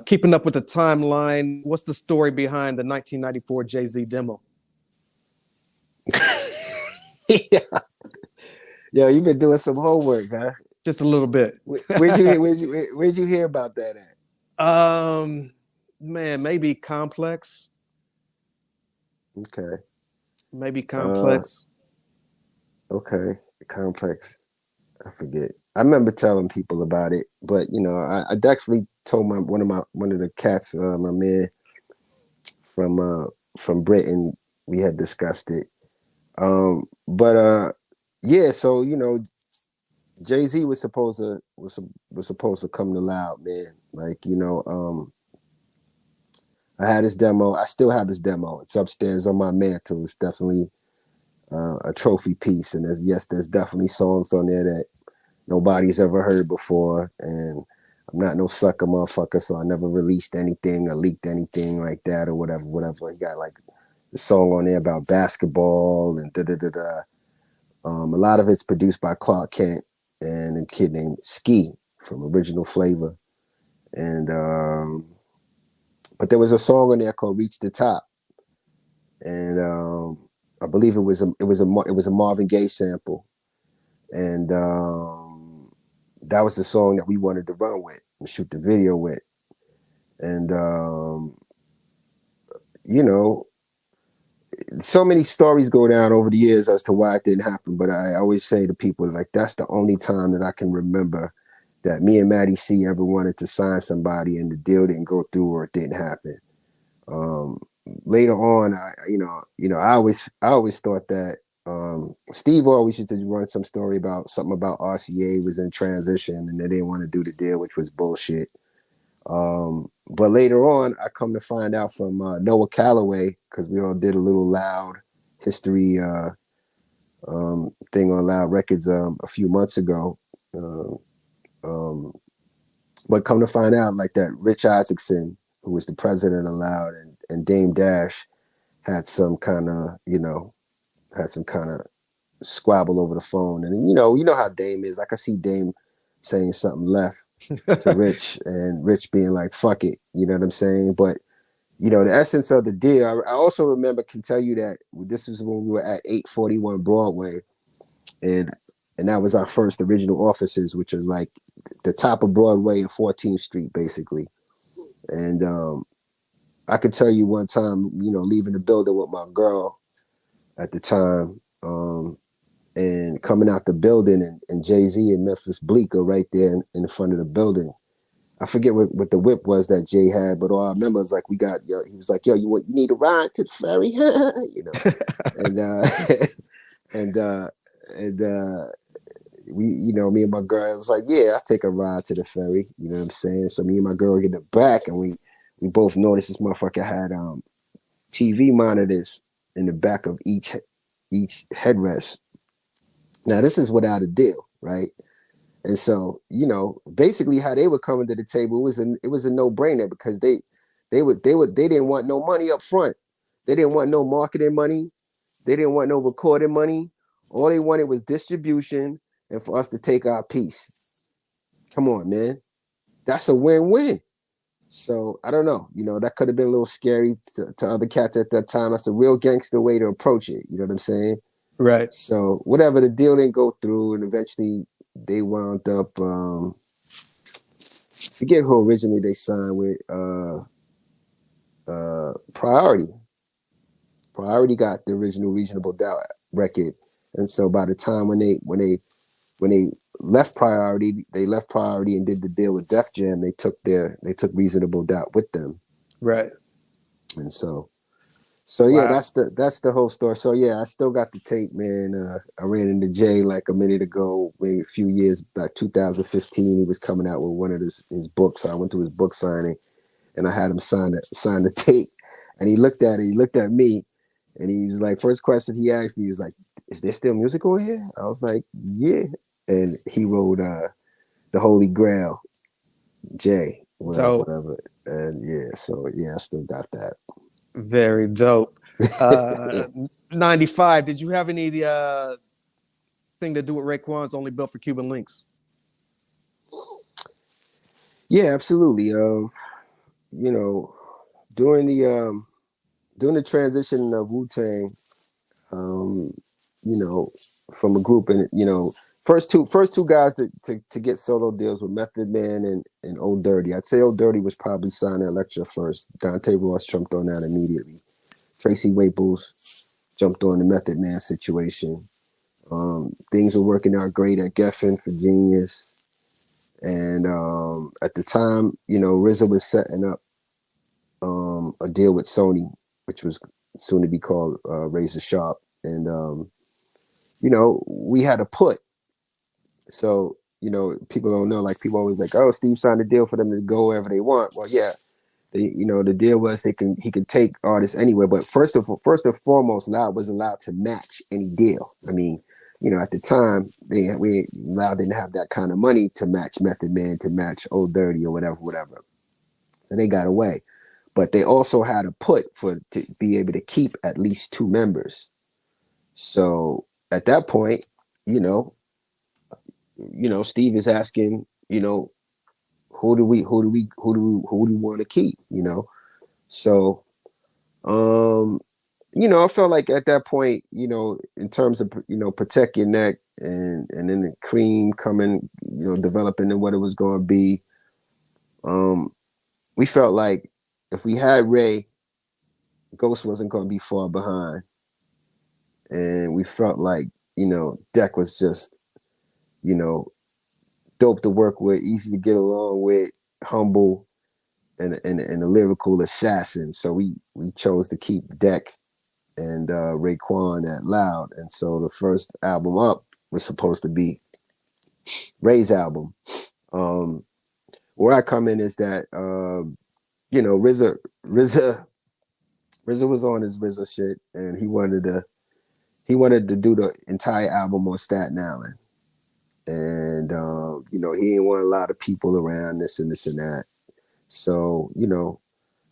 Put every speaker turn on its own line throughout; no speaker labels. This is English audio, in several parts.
Keeping up with the timeline, what's the story behind the 1994 Jay-Z demo?
Yeah. Yo, you've been doing some homework, huh?
Just a little bit.
Where'd you hear about that at?
um, Man, maybe Complex.
Okay.
Maybe
Uh,
Complex.
okay. Complex. I forget. I remember telling people about it, but I definitely told one of the cats, my man from from Britain, we had discussed it. But yeah, so Jay-Z was supposed to come to Loud, man. Like, I had his demo. I still have his demo. It's upstairs on my mantle. It's definitely a trophy piece. And there's definitely songs on there that nobody's ever heard before. And I'm not no sucker motherfucker, so I never released anything or leaked anything like that or whatever. He got like the song on there about basketball and da da da da. A lot of it's produced by Clark Kent and a kid named Ski from Original Flavor. And but there was a song on there called "Reach the Top," and I believe it was a Marvin Gaye sample, and that was the song that we wanted to run with and shoot the video with, and you know, so many stories go down over the years as to why it didn't happen. But I always say to people, like, that's the only time that I can remember that me and Maddie C ever wanted to sign somebody and the deal didn't go through or it didn't happen. Um, Later on, I always thought that Steve always used to run some story about something about RCA was in transition and they didn't want to do the deal, which was bullshit. But later on, I come to find out from Noah Calloway, because we all did a little Loud history thing on Loud Records a few months ago. Uh, um, but come to find out, like, that Rich Isaacson, who was the president of Loud, and Dame Dash had some kind of, squabble over the phone. And you know how Dame is. I could see Dame saying something left to Rich and Rich being like, fuck it. You know what I'm saying? But the essence of the deal, I also can tell you that this was when we were at 841 Broadway, and that was our first original offices, which was like the top of Broadway and 14th Street, basically. And I could tell you one time, leaving the building with my girl at the time, and coming out the building, and Jay-Z and Memphis Bleek are right there in front of the building. I forget what the whip was that Jay had, but all I remember is like he was like, yo, you need a ride to the ferry, and and we, me and my girl was like, yeah, I'll take a ride to the ferry, you know what I'm saying? So me and my girl get in the back, and we both noticed this motherfucker had TV monitors in the back of each headrest. Now this is without a deal, right? And so, basically how they were coming to the table, it was a no-brainer, because they didn't want no money up front. They didn't want no marketing money. They didn't want no recording money. All they wanted was distribution and for us to take our piece. Come on, man. That's a win-win. So I don't know. That could have been a little scary to other cats at that time. That's a real gangster way to approach it. You know what I'm saying?
Right.
So whatever, the deal didn't go through, and eventually they wound up. Forget who originally they signed with. Priority. Priority got the original Reasonable Doubt record, and so by the time when they left Priority, and did the deal with Def Jam. They took Reasonable Doubt with them,
Right.
and so yeah,
Wow.
that's the whole story. So yeah, I still got the tape, man. I ran into Jay like a minute ago, maybe a few years back, 2015. He was coming out with one of his books. So I went to his book signing, and I had him sign the tape. And he looked at it. He looked at me, and he's like, first question he asked me was like, "Is there still music on here?" I was like, "Yeah." And he wrote "The Holy Grail," Jay,
Dope.
whatever. And yeah, so yeah, I still got that.
Very dope. Uh, 95. Did you have any thing to do with Raekwon's Only Built for Cuban Links?
Yeah, absolutely. you know, during the transition of Wu-Tang, um, you know, from a group, and first two guys to get solo deals were Method Man and Old Dirty. I'd say Old Dirty was probably signed to Elektra first. Dante Ross jumped on that immediately. Tracy Waples jumped on the Method Man situation. Things were working out great at Geffen for Genius. And at the time, RZA was setting up a deal with Sony, which was soon to be called Razor Sharp. And, we had a put. So, people don't know, like people always like, oh, Steve signed a deal for them to go wherever they want. Well, yeah, the deal was he could take artists anywhere. But first and foremost, Loud was allowed to match any deal. I mean, at the time, Loud didn't have that kind of money to match Method Man, to match Old Dirty or whatever. So they got away. But they also had a put to be able to keep at least two members. So at that point, Steve is asking, who do we want to keep, So I felt like at that point, in terms of, protect your neck and then the Cream coming, developing and what it was going to be. We felt like if we had Ray, Ghost wasn't going to be far behind. And we felt like, Deck was just, dope to work with, easy to get along with, humble, and a lyrical assassin. So we chose to keep Deck and Raekwon at Loud. And so the first album up was supposed to be Ray's album. Where I come in is that RZA was on his RZA shit, and he wanted to do the entire album on Staten Island. And he didn't want a lot of people around, this and that. So,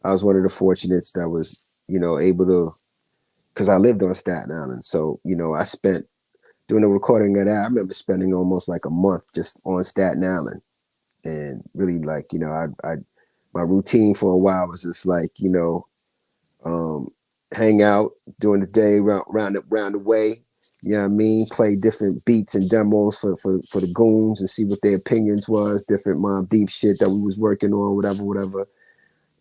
I was one of the fortunates that was, able to, because I lived on Staten Island. So, I spent, doing the recording of that, I remember spending almost like a month just on Staten Island. And really, like, my routine for a while was just like, hang out during the day, round the way, you know what I mean? Play different beats and demos for the goons and see what their opinions was, different Mobb Deep shit that we was working on, whatever.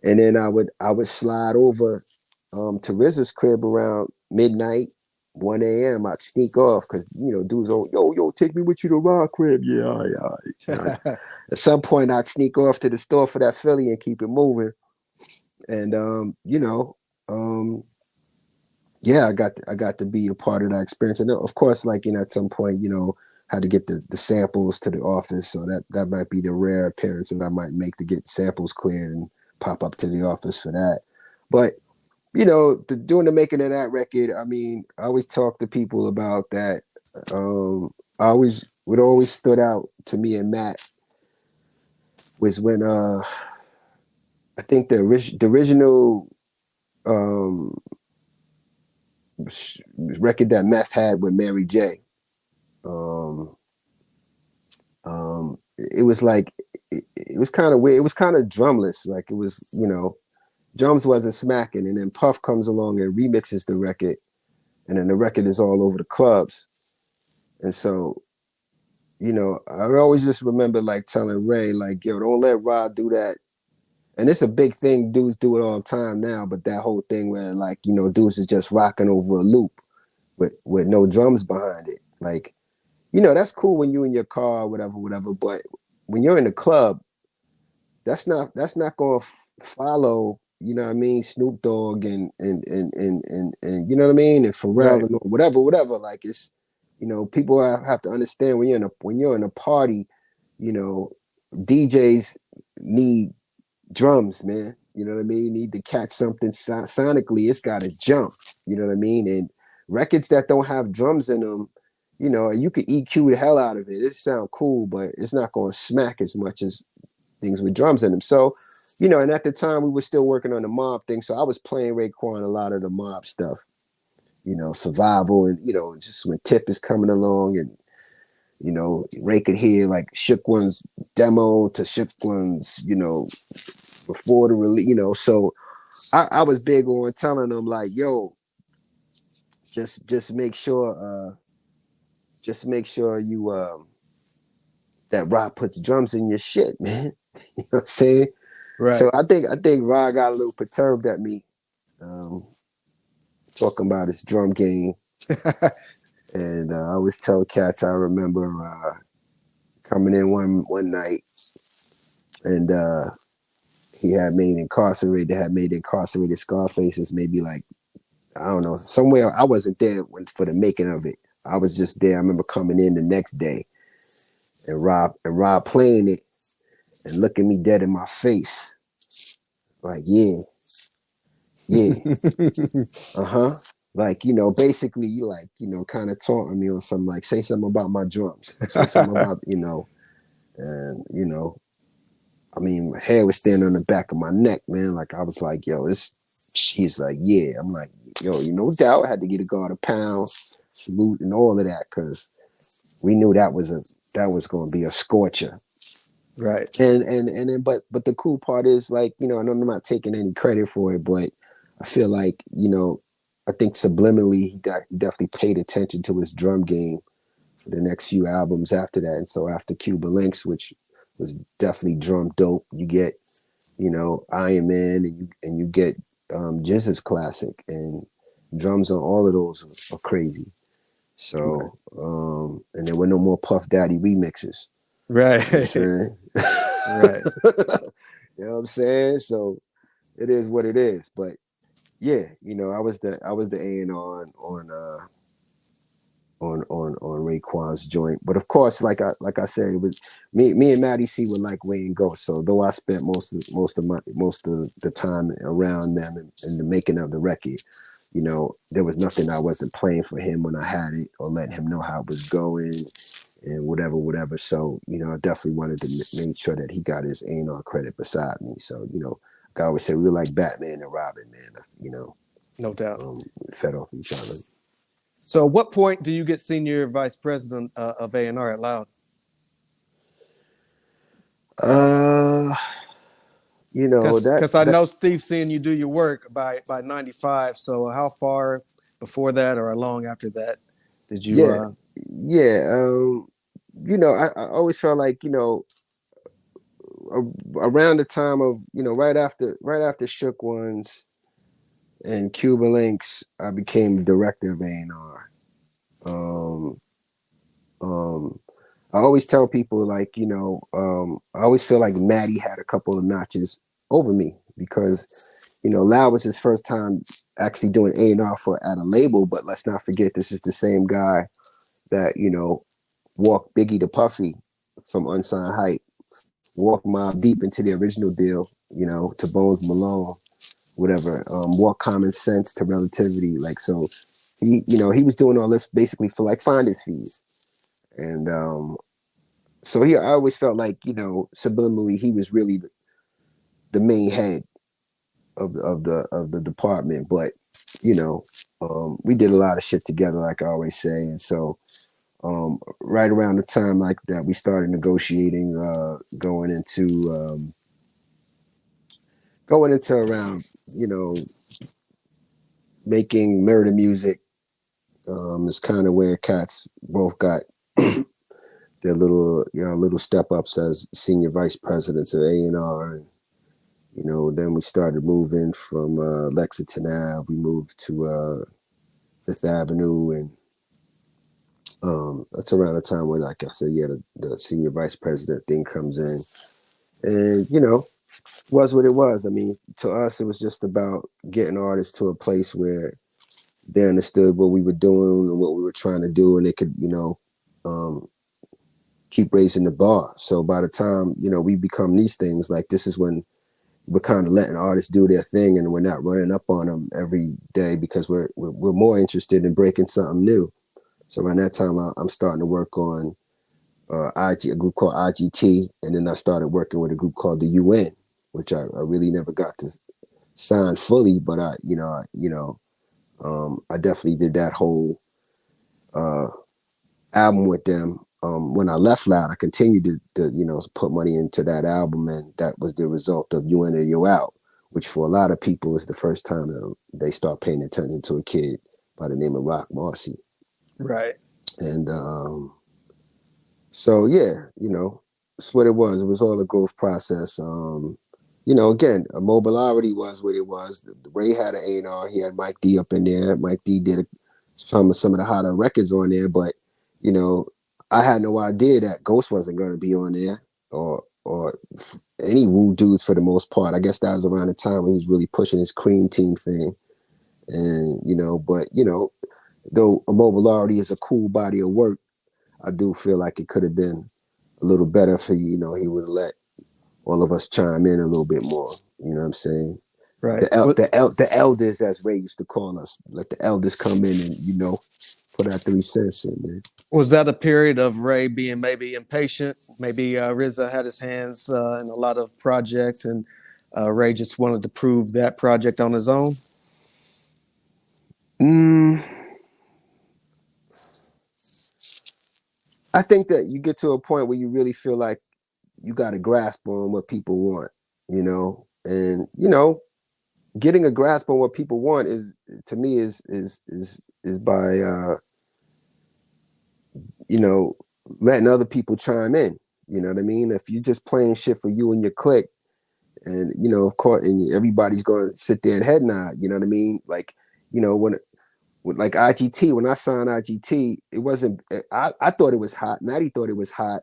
And then I would slide over to RZA's crib around midnight, 1 a.m. I'd sneak off because, dudes on, yo, take me with you to Rock crib. Yeah, all right. At some point, I'd sneak off to the store for that Philly and keep it moving. And, yeah, I got to be a part of that experience. And of course, like, at some point, had to get the samples to the office. So that might be the rare appearance that I might make to get samples cleared and pop up to the office for that. But, doing the making of that record, I mean, I always talk to people about that. What always stood out to me and Matt was when I think the original record that Meth had with Mary J. It was like it was kind of weird. It was kind of drumless. Like it was, drums wasn't smacking, and then Puff comes along and remixes the record, and then the record is all over the clubs. And so, I would always just remember like telling Ray, like, yo, don't let Rod do that. And it's a big thing. Dudes do it all the time now, but that whole thing where like, dudes is just rocking over a loop with no drums behind it. Like, that's cool when you in your car, whatever. But when you're in the club, that's not going to follow, you know what I mean, Snoop Dogg and you know what I mean, and Pharrell, right, and whatever. Like it's, people have to understand when you're in a party, DJs need drums, man. You know what I mean? Need to catch something sonically. It's got to jump. You know what I mean? And records that don't have drums in them, you could EQ the hell out of it. It sound cool, but it's not going to smack as much as things with drums in them. So, and at the time we were still working on the Mob thing. So I was playing Raekwon a lot of the Mob stuff, Survival, and, just when Tip is coming along and, Ray could hear like Shook One's demo to Shook One's, before the release, so I was big on telling them like, yo, just make sure you that Rob puts drums in your shit, man. You know what I'm saying?
Right.
So I think Rob got a little perturbed at me, um, talking about his drum game. And I always tell cats I remember coming in one night, and he had made incarcerated. They had made incarcerated Scarfaces, maybe like, I don't know, somewhere. I wasn't there for the making of it. I was just there. I remember coming in the next day, and Rob playing it and looking me dead in my face, like, yeah, uh-huh. Like, basically you like, kind of taunting me on something, like, say something about my drums, say something about, and I mean, my hair was standing on the back of my neck, man. Like, I was like, yo, he's like, yeah. I'm like, yo, no doubt I had to get a guard a pound, salute and all of that, because we knew that was going to be a scorcher.
Right.
And then, but the cool part is, like, I know I'm not taking any credit for it, but I feel like, I think subliminally he definitely paid attention to his drum game for the next few albums after that. And so after Cuba Links, which was definitely drum dope, you get, Iron Man, and you get Jizz's classic, and drums on all of those are crazy.
Right.
So and there were no more Puff Daddy remixes.
Right.
You know what I'm saying?
Right.
You know what I'm saying? So it is what it is. But yeah, I was the A&R on Raekwon's joint. But of course, like I said, it was me and Matty C were like Wayne Ghost. So though I spent most of the time around them in the making of the record, there was nothing I wasn't playing for him when I had it, or letting him know how it was going and whatever. So, I definitely wanted to make sure that he got his A&R credit beside me. So, like I always say, we were like Batman and Robin, man.
No doubt.
We fed off each other.
So, what point do you get senior vice president of A&R at Loud?
Uh,
Because I
that
know Steve seeing you do your work by 95. So, how far before that or long after that did you?
yeah, yeah. I always felt like, around the time of, right after Shook Ones and Cuba Links, I became director of A&R. Um, um, I always tell people, like, I always feel like Matty had a couple of notches over me, because, Loud was his first time actually doing A&R at a label. But let's not forget, this is the same guy that, walked Biggie to Puffy from Unsigned Hype, walked Mobb Deep into the original deal, to Bones Malone, whatever, walked Common Sense to Relativity. Like, so he was doing all this basically for like finder's fees. And so I always felt like, subliminally, he was really the main head of the department. But we did a lot of shit together, like I always say. And so right around the time like that, we started negotiating, going into around, making murder music. Is kind of where cats both got their little step ups as senior vice presidents of A&R. And then we started moving from Lexington Ave. We moved to Fifth Avenue, and that's around the time where, like I said, yeah, the senior vice president thing comes in. And was what it was. I mean, to us, it was just about getting artists to a place where they understood what we were doing and what we were trying to do, and they could, um, keep raising the bar. So by the time, we become these things, like, this is when we're kind of letting artists do their thing, and we're not running up on them every day, because we're more interested in breaking something new. So around that time, I'm starting to work on a group called IGT, and then I started working with a group called the UN, which I really never got to sign fully, but I definitely did that whole album with them. when I left Loud, I continued to put money into that album, and that was the result of You In or You Out, which for a lot of people is the first time that they start paying attention to a kid by the name of Rock Marcy.
Right.
And so yeah, it's what it was. It was all a growth process. Again, a Mobilarity was what it was. Ray had an A&R. He had Mike D up in there. Mike D did some of the hotter records on there, but I had no idea that Ghost wasn't going to be on there, or any Wu dudes for the most part. I guess that was around the time when he was really pushing his Cream Team thing, and but though a Mobilarity is a cool body of work, I do feel like it could have been a little better for he would have let all of us chime in a little bit more. You know what I'm saying?
Right.
The elders, as Ray used to call us, let the elders come in and put our 3 cents in, man.
Was that a period of Ray being maybe impatient? Maybe RZA had his hands in a lot of projects, and Ray just wanted to prove that project on his own?
I think that you get to a point where you really feel like you got a grasp on what people want, and getting a grasp on what people want is, to me, is by letting other people chime in. You know what I mean? If you're just playing shit for you and your clique, and of course, and everybody's going to sit there and head nod. You know what I mean? Like, when like IGT, when I signed IGT, it wasn't. I thought it was hot. Maddie thought it was hot,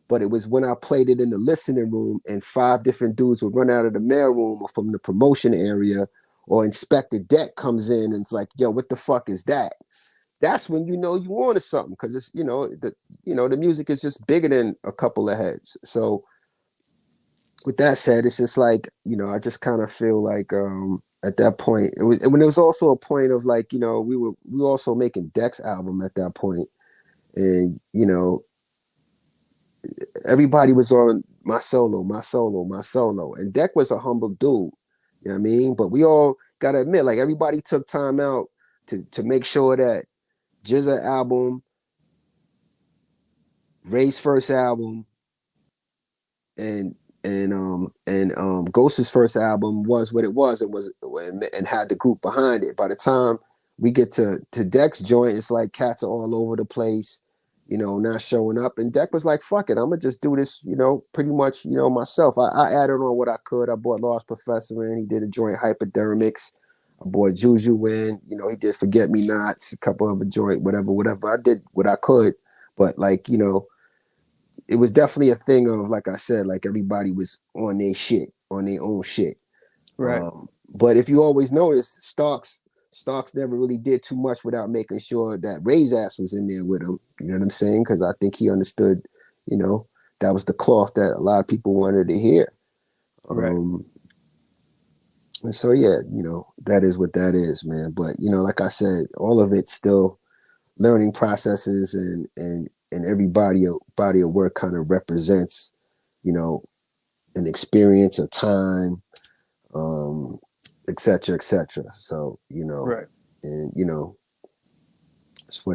but it was when I played it in the listening room, and 5 different dudes would run out of the mail room or from the promotion area, or Inspector Deck comes in and it's like, "Yo, what the fuck is that?" That's when you wanted something, because it's the music is just bigger than a couple of heads. So with that said, it's just like, I just kind of feel like at that point, when it was also a point of like, we were also making Deck's album at that point, and everybody was on my solo, and Deck was a humble dude. You know what I mean? But we all gotta admit, like, everybody took time out to make sure that Jizza album, Ray's first album, and Ghost's first album was what it was, and had the group behind it. By the time we get to Deck's joint, it's like cats are all over the place, not showing up. And Deck was like, "Fuck it, I'm gonna just do this, pretty much, myself." I added on what I could. I bought Lost Professor in. He did a joint, Hypodermics. I bought Juju in. He did Forget Me Nots, a couple of a joint, whatever. I did what I could, but like, it was definitely a thing of, like I said, like everybody was on their shit, on their own shit.
Right.
But if you always notice, Starks never really did too much without making sure that Ray's ass was in there with him. You know what I'm saying? Because I think he understood, that was the cloth that a lot of people wanted to hear.
Right.
And so, yeah, that is what that is, man. But, like I said, all of it's still learning processes, and every body of work kind of represents, an experience, a time, et cetera, et cetera. So,
Right.
and, it's what it